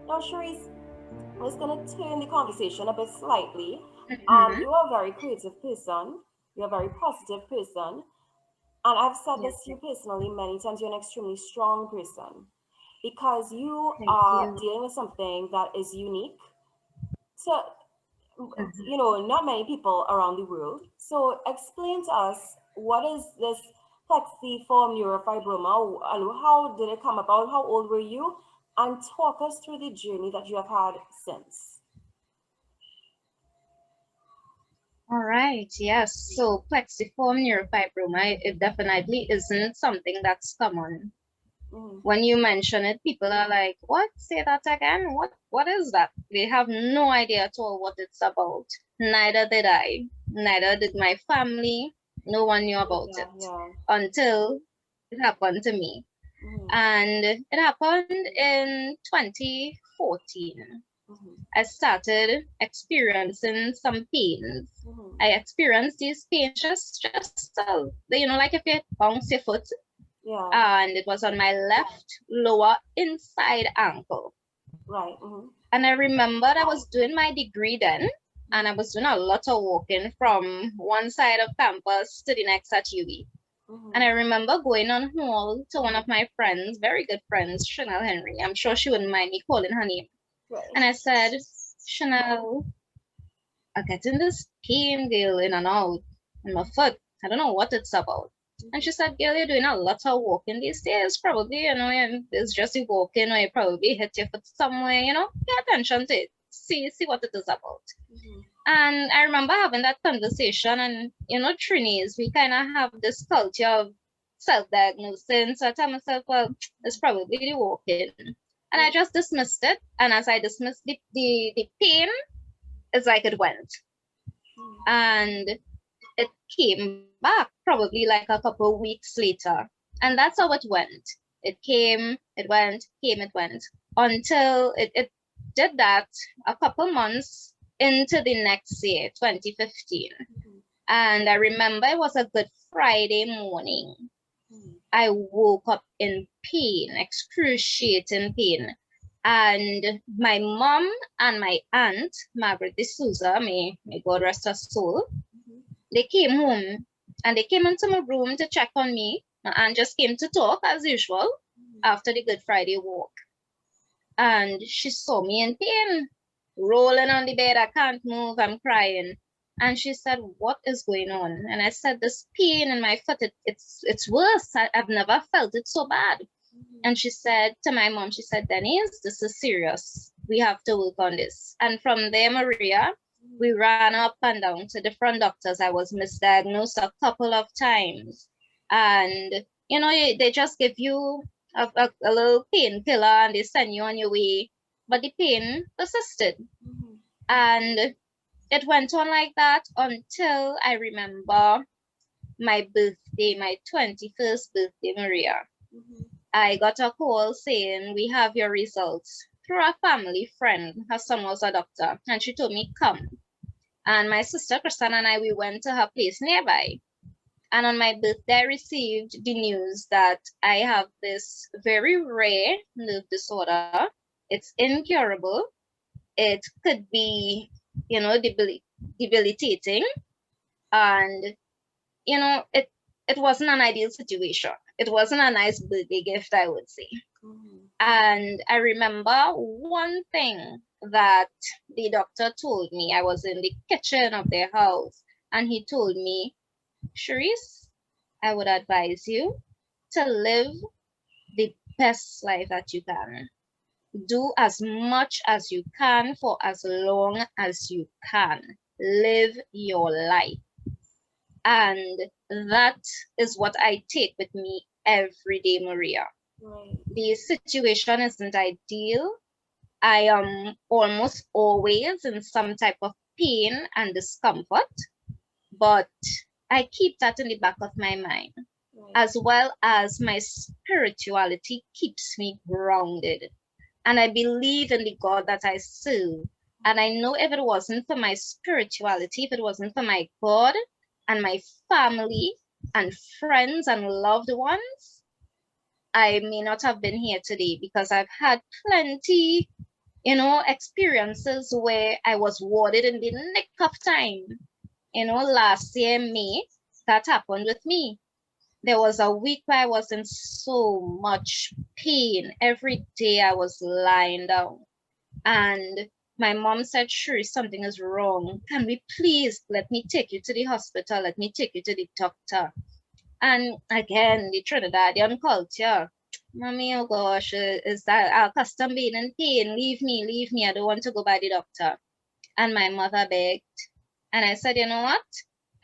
Now, Sharice, I was going to turn the conversation a bit slightly. Mm-hmm. You are a very creative person. You're a very positive person. And I've said Yes, this to yes. you personally many times. You're an extremely strong person because you Thank are you. dealing with something that is unique to, Mm-hmm. not many people around the world. So explain to us, what is this plexiform neurofibroma and how did it come about? How old were you? And talk us through the journey that you have had since. All right, yes. So plexiform neurofibroma, it definitely isn't something that's common. Mm-hmm. When you mention it, people are like, "What? Say that again? What is that?" They have no idea at all what it's about. Neither did I. Neither did my family. No one knew about Yeah, it yeah. until it happened to me. Mm-hmm. And it happened in 2014. Mm-hmm. I started experiencing some pains. Mm-hmm. I experienced these pains like if you bounce your foot, Yeah. and it was on my left lower inside ankle. Right. Mm-hmm. And I remembered I was doing my degree then, and I Mm-hmm. was doing a lot of walking from one side of campus to the next at UB. And Mm-hmm. I remember going on hall to one of my friends, very good friends, Chanel Henry. I'm sure she wouldn't mind me calling her name. Right. And I said, Chanel, I get in this pain, girl, in and out in my foot. I don't know what it's about. And Mm-hmm. she said, girl, you're doing a lot of walking these days. Probably, and it's just you walking or you probably hit your foot somewhere, pay attention to it. See what it is about. Mm-hmm. And I remember having that conversation, and Trinis, we kind of have this culture of self-diagnosing. So I tell myself, well, it's probably the walking. And I just dismissed it. And as I dismissed the pain, it's like it went. And it came back probably like a couple of weeks later. And that's how it went. It came, it went, came, it went, until it did that a couple months into the next year, 2015. Mm-hmm. And I remember it was a Good Friday morning. Mm-hmm. I woke up in pain, excruciating pain. And my mom and my aunt, Margaret D'Souza, may God rest her soul, Mm-hmm. they came home and they came into my room to check on me. My aunt just came to talk as usual after the Good Friday walk. And she saw me in pain, rolling on the bed. I can't move, I'm crying. And she said, what is going on? And I said, this pain in my foot, it's worse. I've never felt it so bad. And she said to my mom, she said, Denise, this is serious. We have to work on this. And from there, Maria, we ran up and down to different doctors. I was misdiagnosed a couple of times. And, they just give you a little painkiller and they send you on your way. But the pain persisted. Mm-hmm. And it went on like that until I remember my birthday, my 21st birthday, Maria. Mm-hmm. I got a call saying, we have your results through a family friend. Her son was a doctor, and she told me, come. And my sister, Christiana, and I, we went to her place nearby. And on my birthday, I received the news that I have this very rare nerve disorder. It's incurable. It could be, debilitating. And it wasn't an ideal situation. It wasn't a nice birthday gift, I would say. Mm-hmm. And I remember one thing that the doctor told me. I was in the kitchen of their house, and he told me, Sharice, I would advise you to live the best life that you can. Do as much as you can for as long as you can. Live your life. And that is what I take with me every day, Maria. Right. The situation isn't ideal. I am almost always in some type of pain and discomfort, but I keep that in the back of my mind, Right. as well as my spirituality keeps me grounded. And I believe in the God that I serve. And I know if it wasn't for my spirituality, if it wasn't for my God and my family and friends and loved ones, I may not have been here today because I've had plenty experiences where I was warded in the nick of time. Last year, May, that happened with me. There was a week where I was in so much pain. Every day I was lying down. And my mom said, "Sure, something is wrong. Can we please let me take you to the hospital? Let me take you to the doctor." And again, the Trinidadian culture. Mommy, oh gosh, is that our custom being in pain? Leave me. I don't want to go by the doctor. And my mother begged. And I said, you know what?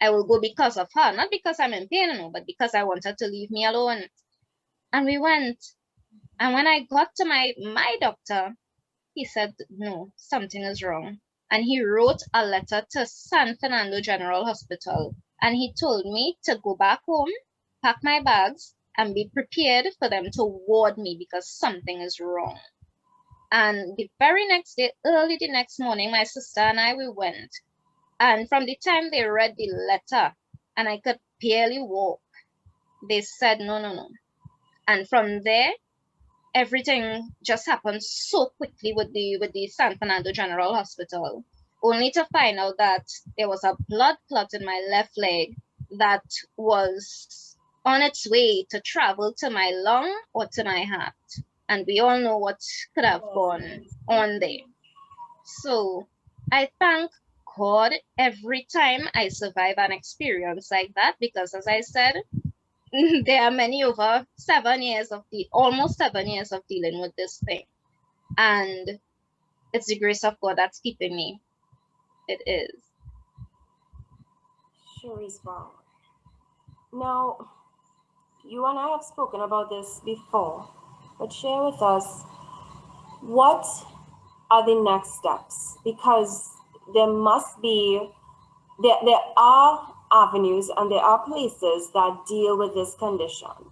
I will go because of her, not because I'm in pain, no, but because I want her to leave me alone. And we went. And when I got to my doctor, he said, no, something is wrong. And he wrote a letter to San Fernando General Hospital. And he told me to go back home, pack my bags, and be prepared for them to ward me because something is wrong. And the very next day, early the next morning, my sister and I, we went. And from the time they read the letter and I could barely walk, they said, no. And from there, everything just happened so quickly with the San Fernando General Hospital, only to find out that there was a blood clot in my left leg that was on its way to travel to my lung or to my heart. And we all know what could have gone on there. So I thank God every time I survive an experience like that, because as I said, there are many over almost 7 years of dealing with this thing. And it's the grace of God that's keeping me. It is. Sure is wrong. Now, you and I have spoken about this before, but share with us what are the next steps? Because there are avenues and there are places that deal with this condition.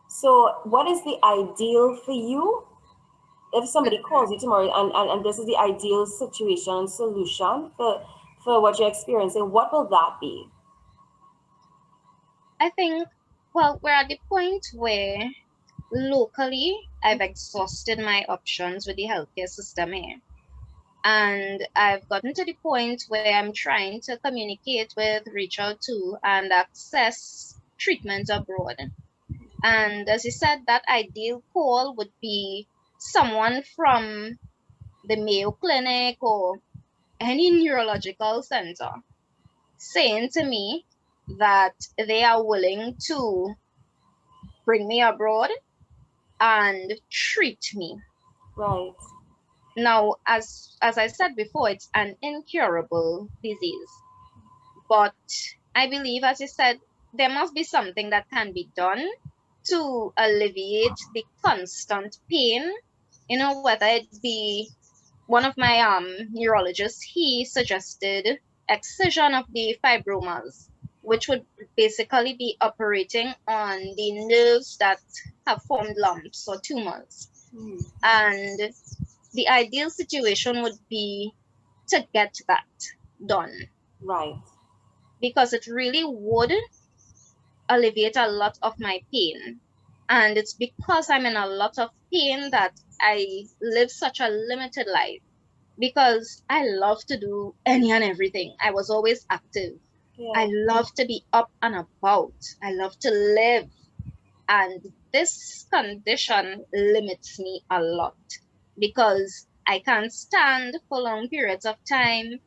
So what is the ideal for you? If somebody calls you tomorrow and this is the ideal situation and solution for what you're experiencing, what will that be? I think, well, we're at the point where locally I've exhausted my options with the healthcare system here. And I've gotten to the point where I'm trying to communicate with, reach out to, and access treatment abroad. And as you said, that ideal call would be someone from the Mayo Clinic or any neurological center saying to me that they are willing to bring me abroad and treat me. Right. Now, as I said before, it's an incurable disease. But I believe, as you said, there must be something that can be done to alleviate the constant pain, whether it be one of my neurologists, he suggested excision of the fibromas, which would basically be operating on the nerves that have formed lumps or tumors. And the ideal situation would be to get that done. Right. Because it really would alleviate a lot of my pain. And it's because I'm in a lot of pain that I live such a limited life. Because I love to do any and everything. I was always active. Yeah. I love to be up and about. I love to live. And this condition limits me a lot because I can't stand for long periods of time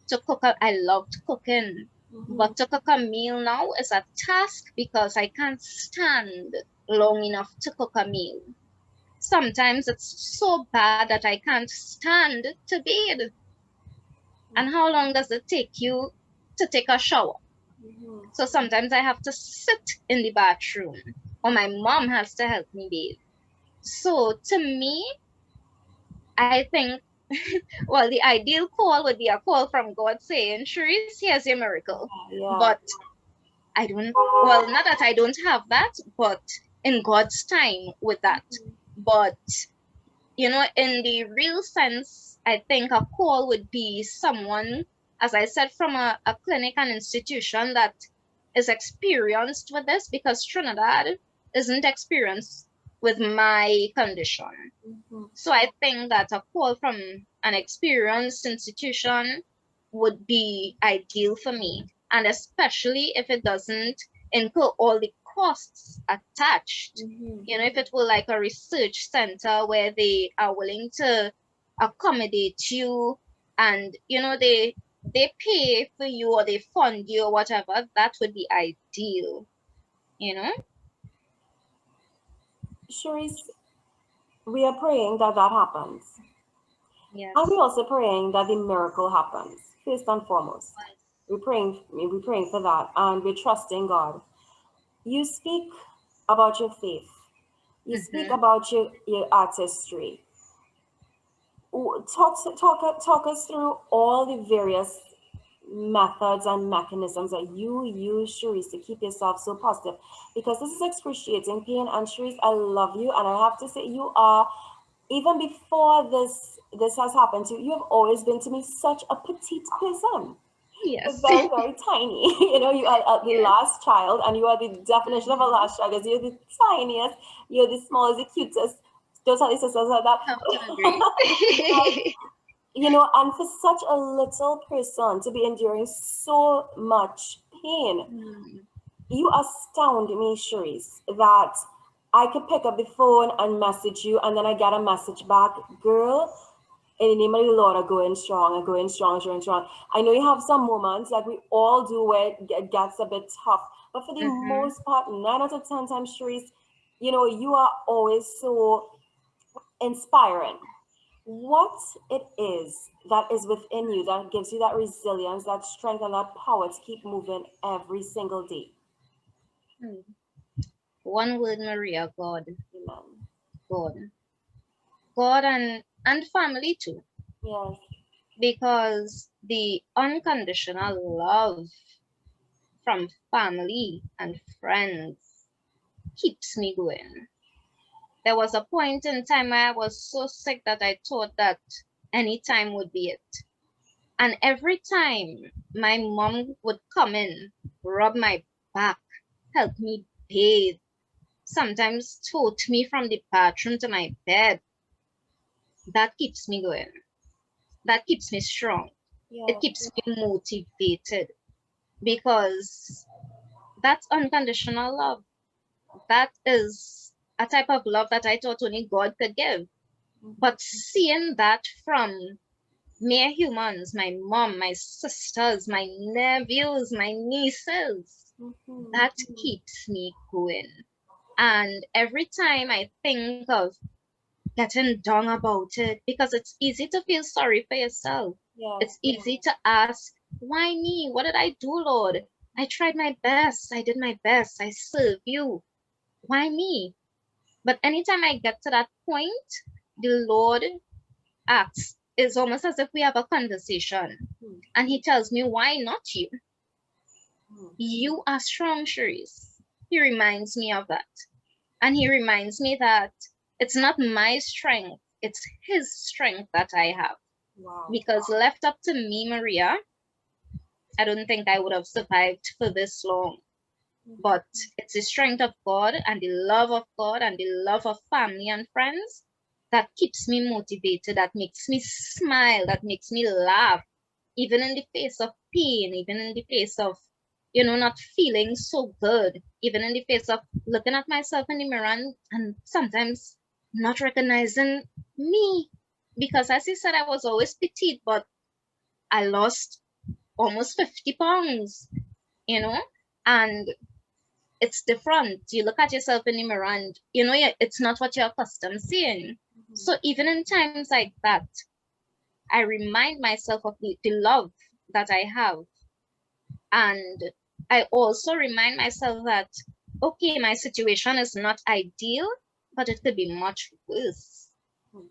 to cook. I loved cooking, but to cook a meal now is a task because I can't stand long enough to cook a meal. Sometimes it's so bad that I can't stand to bathe. And how long does it take you to take a shower? So sometimes I have to sit in the bathroom or my mom has to help me bathe. So to me, I think, well, the ideal call would be a call from God saying, Cherise, here's your miracle. Yeah. But I don't, well, not that I don't have that, but in God's time with that. But, in the real sense, I think a call would be someone, as I said, from a clinic and institution that is experienced with this, because Trinidad isn't experienced with my condition. So I think that a call from an experienced institution would be ideal for me. And especially if it doesn't incur all the costs attached. You know, if it were like a research center where they are willing to accommodate you and, you know, they pay for you or they fund you or whatever, that would be ideal, you know? Sharice, we are praying that that happens. Yes. And we're also praying that the miracle happens, first and foremost. We're praying for that, and we're trusting God. You speak about your faith. You speak about your artistry. Talk us through all the various methods and mechanisms that you use, Sharice, to keep yourself so positive, because this is excruciating pain. And Sharice, I love you, and I have to say, you are, even before this has happened to you, you have always been to me such a petite person. Yes. Very, very tiny. You know, you are the last child, and you are the definition of a last child, because you're the tiniest, you're the smallest, the cutest. Don't tell your sisters like that. Have to agree. You know, and for such a little person to be enduring so much pain, you astound me, Sharice, that I could pick up the phone and message you, and then I get a message back, girl, in the name of the Lord, are going strong and going strong, strong, strong. I know you have some moments like we all do where it gets a bit tough, but for the most part, 9 out of 10 times, Sharice, you know, you are always so inspiring. What it is that is within you that gives you that resilience, that strength, and that power to keep moving every single day? One word, Maria: God. Amen. God and family too. Yes. Because the unconditional love from family and friends keeps me going. There was a point in time where I was so sick that I thought that any time would be it. And every time my mom would come in, rub my back, help me bathe, sometimes tote me from the bathroom to my bed, that keeps me going. That keeps me strong. It keeps me motivated, because that's unconditional love. That is a type of love that I thought only God could give. But seeing that from mere humans, my mom, my sisters, my nephews, my nieces, that keeps me going. And every time I think of getting down about it, because it's easy to feel sorry for yourself. It's easy to ask, why me? What did I do, Lord? I tried my best. I did my best. I served you. Why me? But anytime I get to that point, the Lord asks, it's almost as if we have a conversation. And he tells me, why not you? You are strong, Sharice. He reminds me of that. And he reminds me that it's not my strength, it's his strength that I have. Because left up to me, Maria, I don't think I would have survived for this long. But it's the strength of God and the love of God and the love of family and friends that keeps me motivated, that makes me smile, that makes me laugh, even in the face of pain, even in the face of, you know, not feeling so good, even in the face of looking at myself in the mirror and sometimes not recognizing me. Because as you said, I was always petite, but I lost almost 50 pounds, you know, and it's different. You look at yourself in the mirror and, you know, it's not what you're accustomed seeing. So even in times like that, I remind myself of the love that I have. And I also remind myself that, okay, my situation is not ideal, but it could be much worse.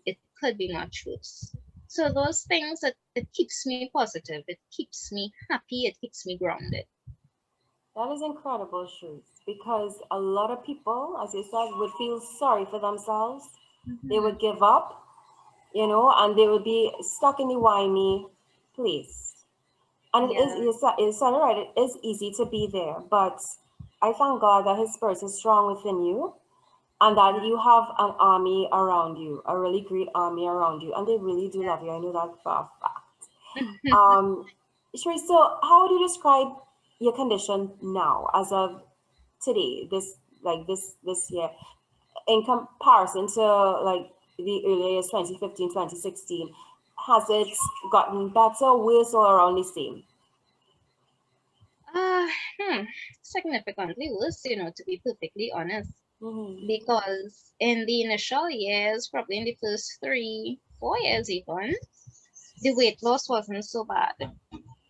It could be much worse. So those things, it keeps me positive. It keeps me happy. It keeps me grounded. That is incredible, Sharice, because a lot of people, as you said, would feel sorry for themselves. They would give up, you know, and they would be stuck in the why me place. And you said it right, it is easy to be there, but I thank God that his spirit is strong within you. and that you have an army around you, a really great army around you, and they really do love you. I know that for a fact. Sherry, so how would you describe your condition now, as of today, this year, in comparison to like the earlier years, 2015, 2016? Has it gotten better, worse, or around the same? Uh, hmm, Significantly worse, to be perfectly honest. Mm-hmm. Because in the initial years, probably in the first 3, 4 years even, the weight loss wasn't so bad.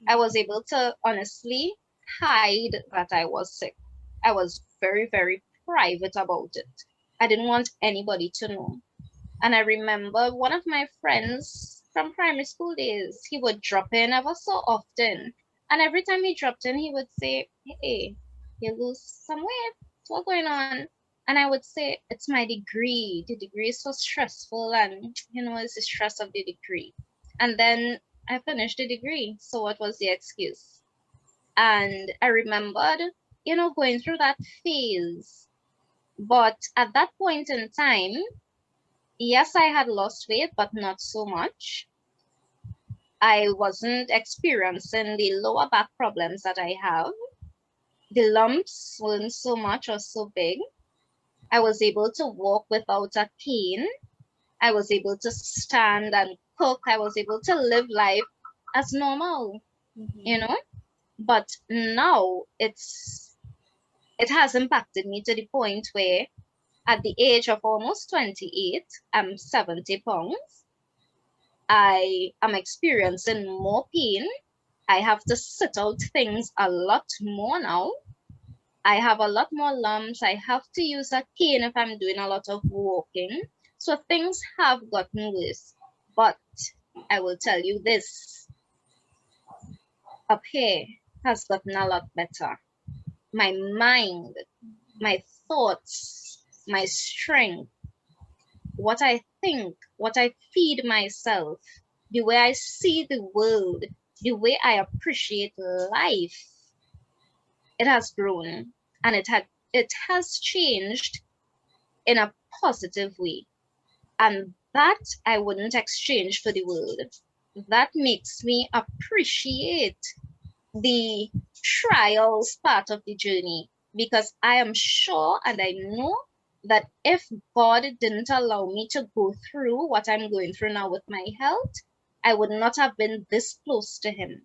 I was able to honestly hide that I was sick. I was very, very private about it. I didn't want anybody to know. And I remember one of my friends from primary school days, he would drop in ever so often. And every time he dropped in, he would say, "Hey, you lose some weight. What's going on?" And I would say, "It's my degree. The degree is so stressful, and it's the stress of the degree." And then I finished the degree. So what was the excuse? And I remembered, going through that phase. But at that point in time, yes, I had lost weight, but not so much. I wasn't experiencing the lower back problems that I have. The lumps weren't so much or so big. I was able to walk without a cane. I was able to stand and cook. I was able to live life as normal, you Mm-hmm. know? But now it has impacted me to the point where at the age of almost 28, I'm 70 pounds. I am experiencing more pain. I have to sit out things a lot more now. I have a lot more lumps. I have to use a cane if I'm doing a lot of walking. So things have gotten worse. But I will tell you this, up here has gotten a lot better. My mind, my thoughts, my strength, what I think, what I feed myself, the way I see the world, the way I appreciate life, it has grown, and it has changed in a positive way. And that I wouldn't exchange for the world. That makes me appreciate the trials part of the journey, because I am sure and I know that if God didn't allow me to go through what I'm going through now with my health, I would not have been this close to Him.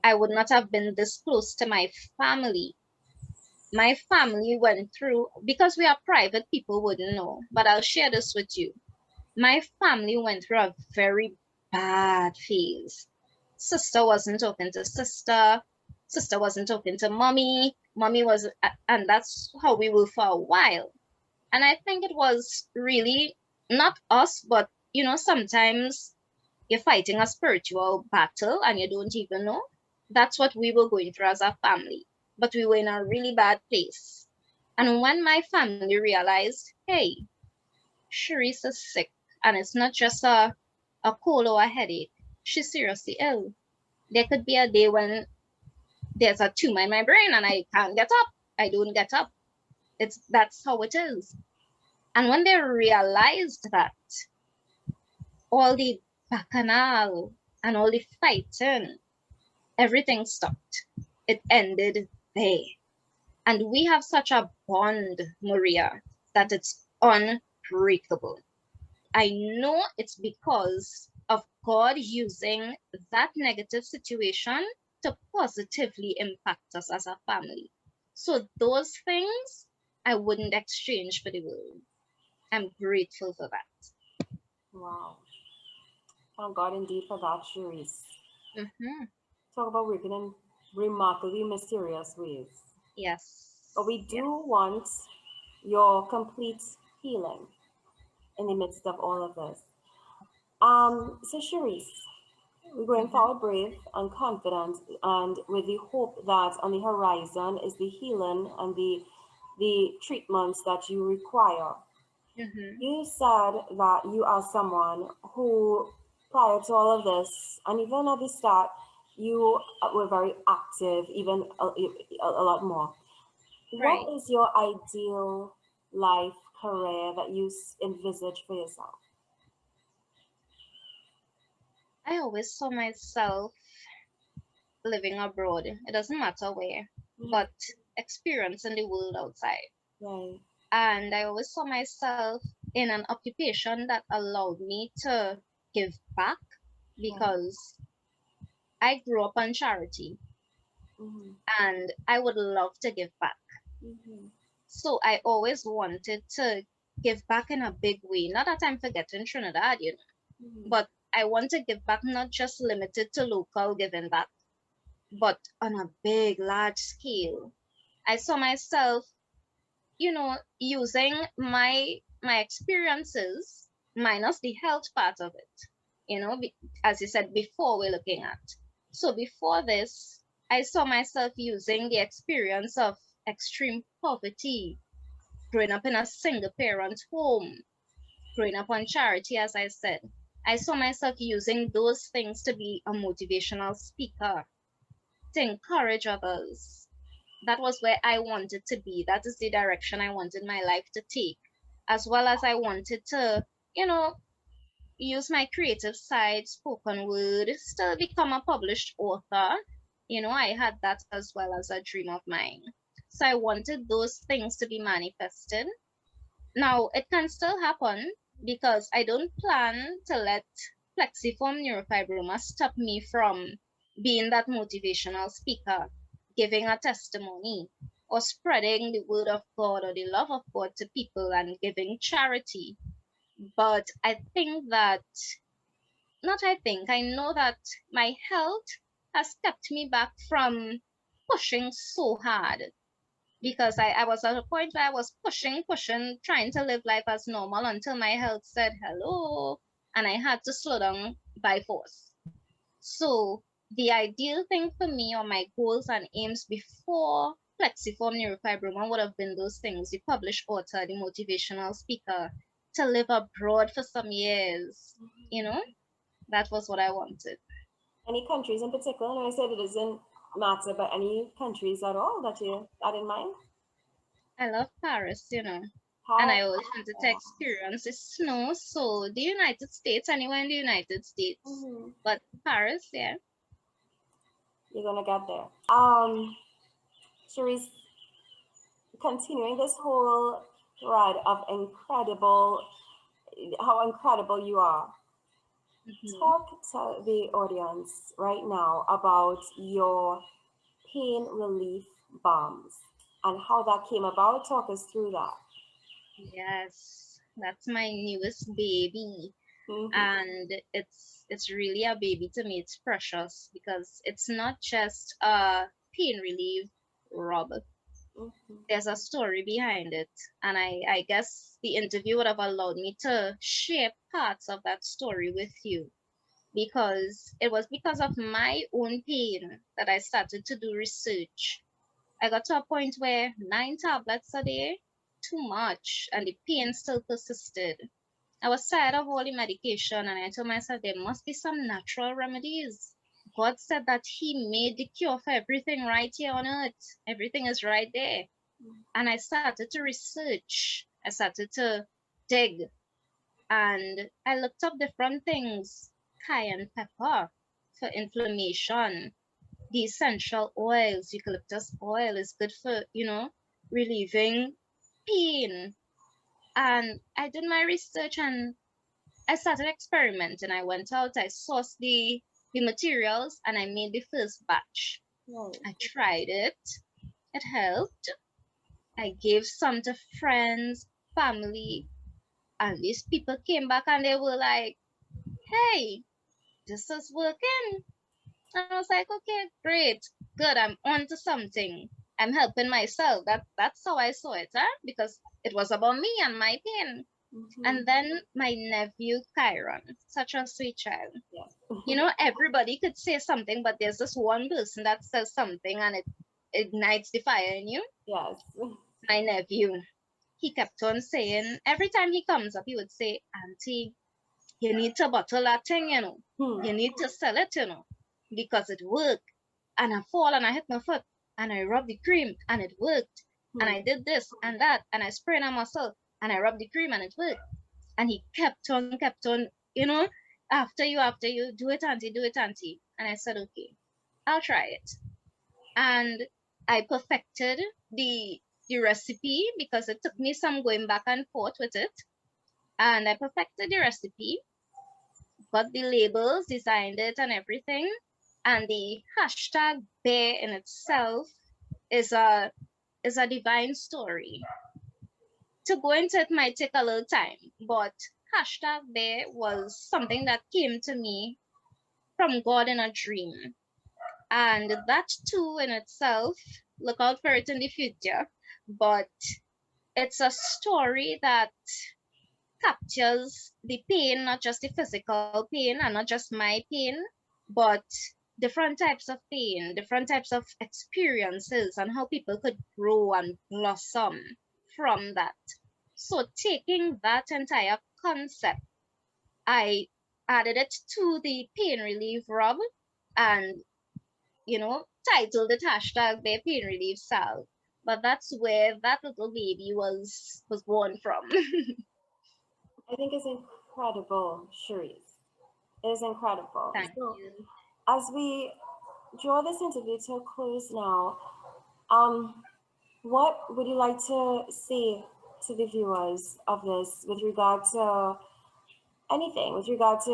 I would not have been this close to my family. My family went through, because we are private, people wouldn't know, but I'll share this with you. My family went through a very bad phase. Sister wasn't talking to sister. Sister wasn't talking to mommy. Mommy was, and that's how we were for a while. And I think it was really not us, but sometimes you're fighting a spiritual battle and you don't even know. That's what we were going through as a family. But we were in a really bad place. And when my family realized, hey, Sharice is sick, and it's not just a cold or a headache, she's seriously ill. There could be a day when there's a tumor in my brain and I can't get up. I don't get up. That's how it is. And when they realized that, all the bacchanal and all the fighting, everything stopped. It ended there. And we have such a bond, Maria, that it's unbreakable. I know it's because of God using that negative situation to positively impact us as a family. So those things I wouldn't exchange for the world. I'm grateful for that. Wow. Thank God indeed for that, Cherise. Hmm. Talk about working in remarkably mysterious ways. But Yes. we Yes. do want your complete healing in the midst of all of this. So Cherise, we're going Hmm. forward brave and confident, and with the hope that on the horizon is the healing and the treatments that you require. Hmm. You said that you are someone who, prior to all of this, and even at the start, you were very active, even a lot more. What Right. is your ideal life career that you envisage for yourself? I always saw myself living abroad. It doesn't matter where, Mhm. but experiencing the world outside. Right. And I always saw myself in an occupation that allowed me to give back Right. because I grew up on charity Mm-hmm. and I would love to give back. Mm-hmm. So I always wanted to give back in a big way. Not that I'm forgetting Trinidad, Mm-hmm. but I want to give back not just limited to local giving back, but on a big, large scale. I saw myself, using my experiences minus the health part of it, as you said before we're looking at. So before this, I saw myself using the experience of extreme poverty, growing up in a single parent home, growing up on charity, as I said. I saw myself using those things to be a motivational speaker, to encourage others. That was where I wanted to be. That is the direction I wanted my life to take, as well as I wanted to, you know, use my creative side, spoken word, still become a published author. I had that as well as a dream of mine. So I wanted those things to be manifested. Now, it can still happen because I don't plan to let plexiform neurofibroma stop me from being that motivational speaker, giving a testimony, or spreading the word of God or the love of God to people and giving charity. But I know that my health has kept me back from pushing so hard because I was at a point where I was pushing, trying to live life as normal until my health said hello, and I had to slow down by force. So the ideal thing for me or my goals and aims before plexiform neurofibroma would have been those things: the published author, the motivational speaker, to live abroad for some years. That was what I wanted. Any countries in particular? No, I said it doesn't matter, but any countries at all that you had in mind? I love Paris, and How? I always wanted to experience the snow. So the United States, anywhere in the United States, Mm-hmm. but Paris, yeah. You're gonna get there. Cherise, continuing this whole thread of how incredible you are. Mhm. Talk to the audience right now about your pain relief balms and how that came about. Talk us through that. Yes, that's my newest baby, Mm-hmm. and it's really a baby to me. It's precious because it's not just a pain relief rub. Mm-hmm. There's a story behind it, and I guess the interview would have allowed me to share parts of that story with you, because it was because of my own pain that I started to do research. I got to a point where 9 tablets a day, too much, and the pain still persisted. I was tired of all the medication, and I told myself there must be some natural remedies. God said that He made the cure for everything right here on earth. Everything is right there. And I started to research. I started to dig, and I looked up different things. Cayenne pepper for inflammation, the essential oils, eucalyptus oil is good for, relieving pain. And I did my research and I started experimenting. I went out, I sourced the materials, and I made the first batch. Right. I tried it. It helped. I gave some to friends, family, and these people came back and they were like, hey, this is working. And I was like, okay, great, good, I'm on to something. I'm helping myself. That's how I saw it, because it was about me and my pain. Mm-hmm. And then my nephew Kyron, such a sweet child. Yes. Everybody could say something, but there's this one person that says something and it ignites the fire in you. Yes. My nephew, he kept on saying, every time he comes up, he would say, Auntie, you need to bottle that thing, Hmm. You need to sell it, because it worked. And I fall and I hit my foot and I rubbed the cream and it worked. And Hmm. I did this and that and I sprained a muscle And I rubbed the cream and it worked. And he kept on, you know, after you, do it, auntie, do it, auntie. And I said, okay, I'll try it. And I perfected the recipe because it took me some going back and forth with it. And I perfected the recipe, got the labels, designed it and everything. And the hashtag bear in itself is a divine story. To go into it might take a little time, but hashtag bear was something that came to me from God in a dream. And that too in itself, look out for it in the future. But it's a story that captures the pain, not just the physical pain and not just my pain, but different types of pain, different types of experiences, and how people could grow and blossom from that. So, taking that entire concept, I added it to the pain relief rub and, titled it hashtag Bear Pain Relief Salve. But that's where that little baby was born from. I think it's incredible, Cherise. It is incredible. Thank So, you. as we draw this interview to a close now, what would you like to say to the viewers of this with regard to anything, with regard to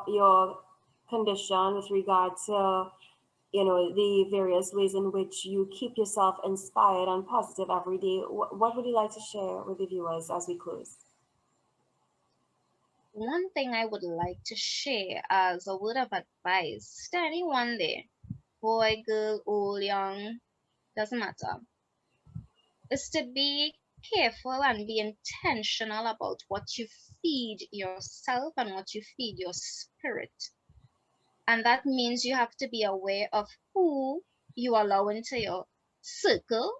your condition, with regard to the various ways in which you keep yourself inspired and positive every day? What would you like to share with the viewers as we close? One thing I would like to share as a word of advice to anyone there, boy, girl, old, young, doesn't matter, is to be careful and be intentional about what you feed yourself and what you feed your spirit. And that means you have to be aware of who you allow into your circle.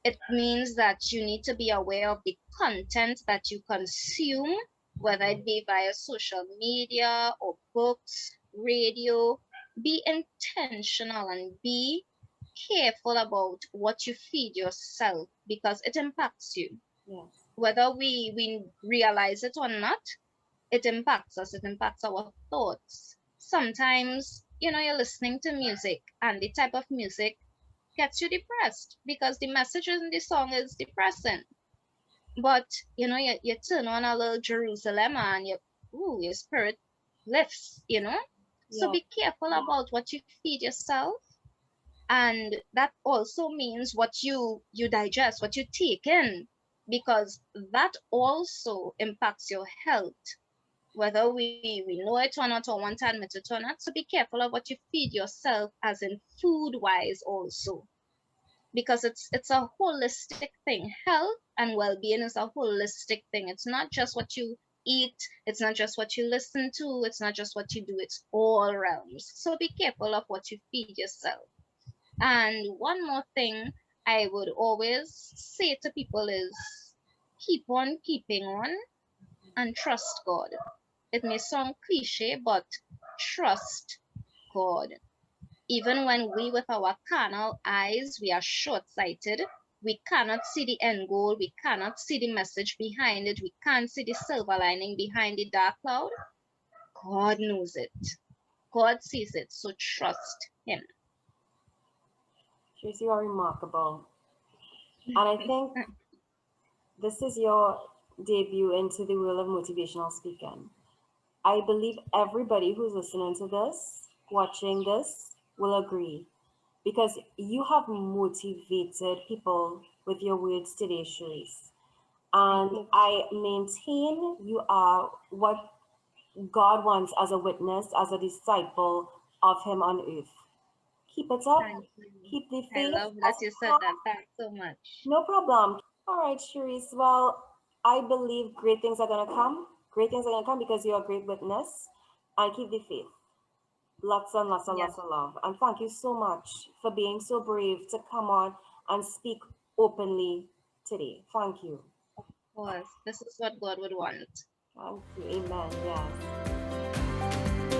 It means that you need to be aware of the content that you consume, whether it be via social media or books, radio. Be intentional and be careful about what you feed yourself because it impacts you. Yes. Whether we realize it or not, it impacts us, it impacts our thoughts. Sometimes, you're listening to music and the type of music gets you depressed because the message in the song is depressing. But you turn on a little Jerusalem and your spirit lifts, So Yeah. be careful about what you feed yourself. And that also means what you digest, what you take in, because that also impacts your health, whether we know it or not, or want to admit it or not. So be careful of what you feed yourself, as in food wise also, because it's a holistic thing. Health and well-being is a holistic thing. It's not just what you eat, it's not just what you listen to, it's not just what you do, it's all realms. So be careful of what you feed yourself. And one more thing I would always say to people is keep on keeping on and trust God. It may sound cliche, but trust God. Even when we, with our carnal eyes, we are short-sighted, we cannot see the end goal, we cannot see the message behind it, we can't see the silver lining behind the dark cloud. God knows it. God sees it, so trust Him. Tracy, you are remarkable. And I think this is your debut into the world of motivational speaking. I believe everybody who's listening to this, watching this, will agree because you have motivated people with your words today, Cherise. And I maintain you are what God wants as a witness, as a disciple of Him on earth. Keep it up. Thank you. Keep the I faith. love that you said that. Thanks so much. No problem. All right, Cherise. Well, I believe great things are going to come. Great things are going to come because you're a great witness. And keep the faith. Lots and lots and Yes. lots of love. And thank you so much for being so brave to come on and speak openly today. Thank you. Of course. This is what God would want. Thank you. Amen. Yes.